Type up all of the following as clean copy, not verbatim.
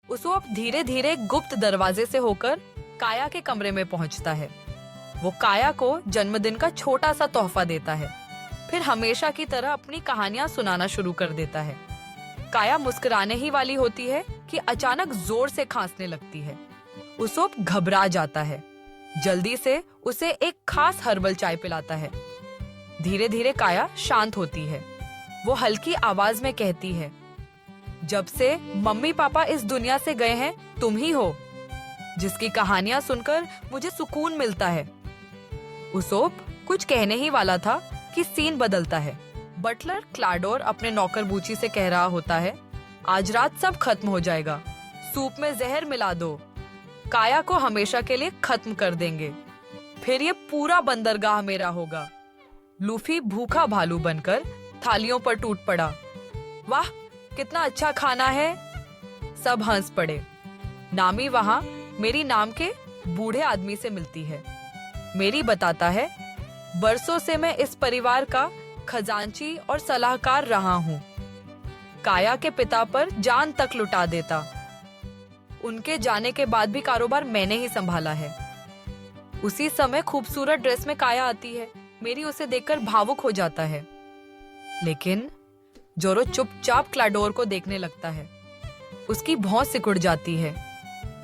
Usopp धीरे धीरे गुप्त दरवाजे से होकर काया के कमरे में पहुंचता है। वो काया को जन्मदिन का छोटा सा तोहफा देता है, फिर हमेशा की तरह अपनी कहानियां सुनाना शुरू कर देता है। काया मुस्कुराने ही वाली होती है कि अचानक जोर से खांसने लगती है। उसोप घबरा जाता है, जल्दी से उसे एक खास हर्बल चाय पिलाता है। धीरे धीरे काया शांत होती है। वो हल्की आवाज में कहती है, जब से मम्मी पापा इस दुनिया से गए हैं तुम ही हो, जिसकी कहानियां सुनकर मुझे सुकून मिलता है। उसोप कुछ कहने ही वाला था कि सीन बदलता है। बटलर क्लाडोर अपने नौकर बूची से कह रहा होता है, आज रात सब खत्म हो जाएगा, सूप में जहर मिला दो, काया को हमेशा के लिए खत्म कर देंगे, फिर ये पूरा बंदरगाह मेरा होगा। लूफी भूखा भालू बनकर थालियों पर टूट पड़ा। वाह, कितना अच्छा खाना है। सब हंस पड़े। नामी वहां मेरी नाम के बूढ़े आदमी से मिलती है। मेरी बताता है, बरसों से मैं इस परिवार का खजांची और सलाहकार रहा हूँ। काया के पिता पर जान तक लुटा देता। उनके जाने के बाद भी कारोबार मैंने ही संभाला है। उसी समय खूबसूरत ड्रेस में काया आती है। मेरी उसे देखकर भावुक हो जाता है, लेकिन जोरो चुपचाप क्लाडोर को देखने लगता है। उसकी भौं सिकुड़ जाती है।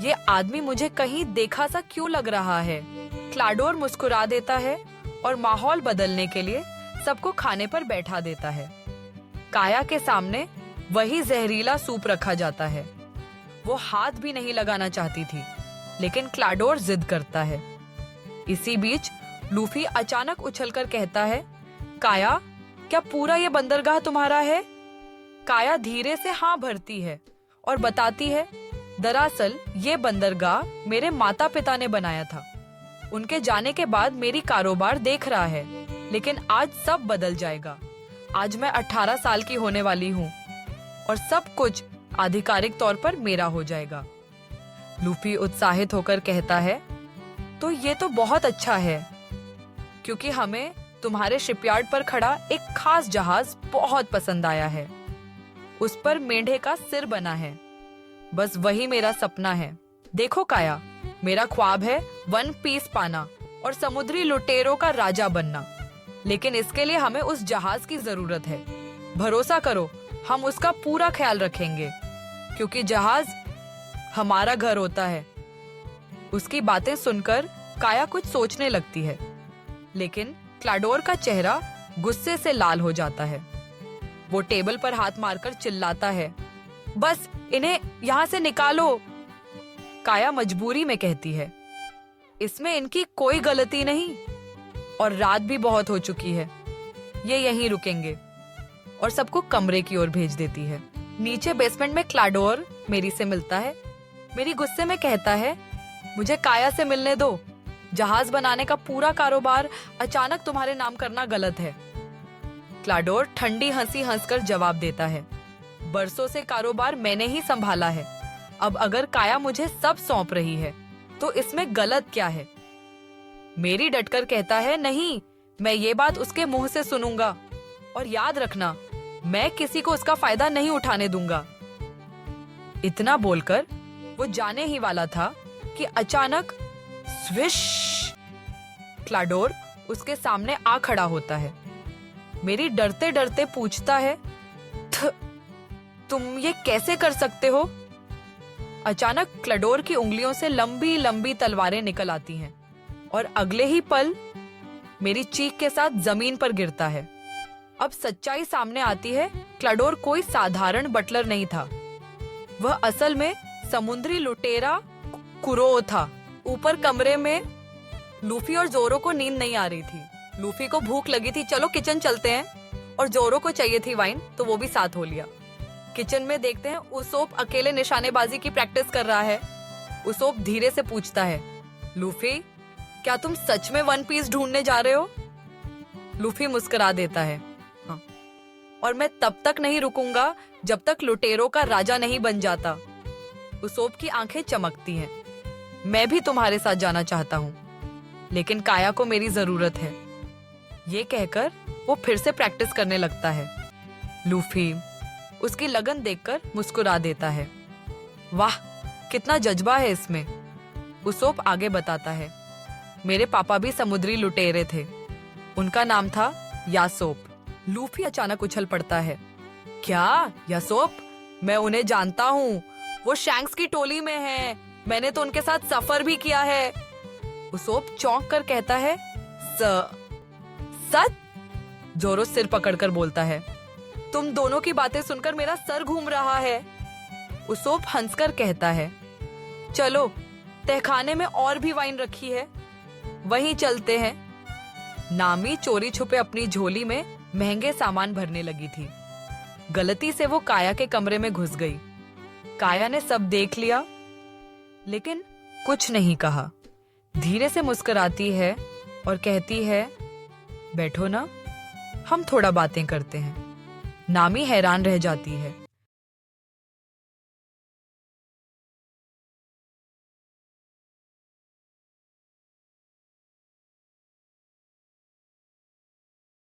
ये आदमी मुझे कहीं देखा सा क्यों लग रहा है। क्लाडोर मुस्कुरा देता है और माहौल बदलने के लिए सबको खाने पर बैठा देता है। काया के सामने वही जहरीला सूप रखा जाता है। वो हाथ भी नहीं लगाना चाहती थी, लेकिन क्लाडोर जिद करता है। इसी बीच लूफी अचानक उछलकर कहता है, काया, क्या पूरा ये बंदरगाह तुम्हारा है? काया धीरे से हाँ भरती है और बताती है, दरअसल ये बंदरगाह मेरे माता पिता ने बनाया था। उनके जाने के बाद मेरी कारोबार देख रहा है, लेकिन आज सब बदल जाएगा। आज मैं 18 साल की होने वाली हूँ और सब कुछ आधिकारिक तौर पर मेरा हो जाएगा। लूफी उत्साहित होकर कहता है, तो ये तो बहुत अच्छा है, क्योंकि हमें तुम्हारे शिपयार्ड पर खड़ा एक खास जहाज बहुत पसंद आया है। उस पर मेंढे का सिर बना है। बस वही मेरा सपना है। देखो काया, मेरा ख्वाब है वन पीस पाना और समुद्री लुटेरों का राजा बनना, लेकिन इसके लिए हमें उस जहाज की जरूरत है। भरोसा करो, हम उसका पूरा ख्याल रखेंगे, क्योंकि जहाज हमारा घर होता है। उसकी बातें सुनकर काया कुछ सोचने लगती है, लेकिन क्लाडोर का चेहरा गुस्से से लाल हो जाता है। वो टेबल पर हाथ मारकर चिल्लाता है, बस इन्हें यहाँ से निकालो। काया मजबूरी में कहती है, इसमें इनकी कोई गलती नहीं और रात भी बहुत हो चुकी है, ये यहीं रुकेंगे, और सबको कमरे की ओर भेज देती है। नीचे बेसमेंट में क्लाडोर मेरी से मिलता है। मेरी गुस्से में कहता है, मुझे काया से मिलने दो। जहाज बनाने का पूरा कारोबार अचानक तुम्हारे नाम करना गलत है। क्लाडोर ठंडी हंसी हंसकर जवाब देता है, बरसों से कारोबार मैंने ही संभाला है। अब अगर काया मुझे सब सौंप रही है तो इसमें गलत क्या है? मेरी डटकर कहता है, नहीं, मैं ये बात उसके मुंह से सुनूंगा, और याद रखना, मैं किसी को उसका फायदा नहीं उठाने दूंगा। इतना बोलकर वो जाने ही वाला था कि अचानक स्विश, क्लाडोर उसके सामने आ खड़ा होता है। मेरी डरते डरते पूछता है, तुम ये कैसे कर सकते हो? अचानक क्लाडोर की उंगलियों से लंबी लंबी तलवारें निकल आती हैं और अगले ही पल मेरी चीख के साथ जमीन पर गिरता है। अब सच्चाई सामने आती है, क्लाडोर कोई साधारण बटलर नहीं था। वह असल में समुद्री लुटेरा कुरो था। ऊपर कमरे में लूफी और जोरो को नींद नहीं आ रही थी। लूफी को भूख लगी थी, चलो किचन चलते हैं, और जोरो को चाहिए थी वाइन, तो वो भी साथ हो लिया। किचन में देखते हैं उसोप अकेले निशानेबाजी की प्रैक्टिस कर रहा है। उसोप धीरे से पूछता है, लूफी, क्या तुम सच में वन पीस ढूंढने जा रहे हो? लूफी मुस्कुरा देता है, हाँ, और मैं तब तक नहीं रुकूंगा जब तक लुटेरों का राजा नहीं बन जाता। उसोप की आंखें चमकती हैं। मैं भी तुम्हारे साथ जाना चाहता हूँ, लेकिन काया को मेरी जरूरत है। ये कहकर वो फिर से प्रैक्टिस करने लगता है। लूफी उसकी लगन देखकर मुस्कुरा देता है। वाह, कितना जज्बा है इसमें। उसोप आगे बताता है, मेरे पापा भी समुद्री लुटेरे थे। उनका नाम था यासोप। लूफी अचानक उछल पड़ता है, क्या यासोप? मैं उन्हें जानता हूँ, वो शैंक्स की टोली में है। मैंने तो उनके साथ सफर भी किया है। उसोप चौंक कर कहता है, सच? जोरो सिर पकड़कर बोलता है, तुम दोनों की बातें सुनकर मेरा सर घूम रहा है। उसोप हंसकर कहता है, चलो तहखाने में और भी वाइन रखी है, वहीं चलते हैं। नामी चोरी छुपे अपनी झोली में महंगे सामान भरने लगी थी। गलती से वो काया के कमरे में घुस गई। काया ने सब देख लिया, लेकिन कुछ नहीं कहा। धीरे से मुस्कुराती है और कहती है, बैठो ना, हम थोड़ा बातें करते हैं। नामी हैरान रह जाती है।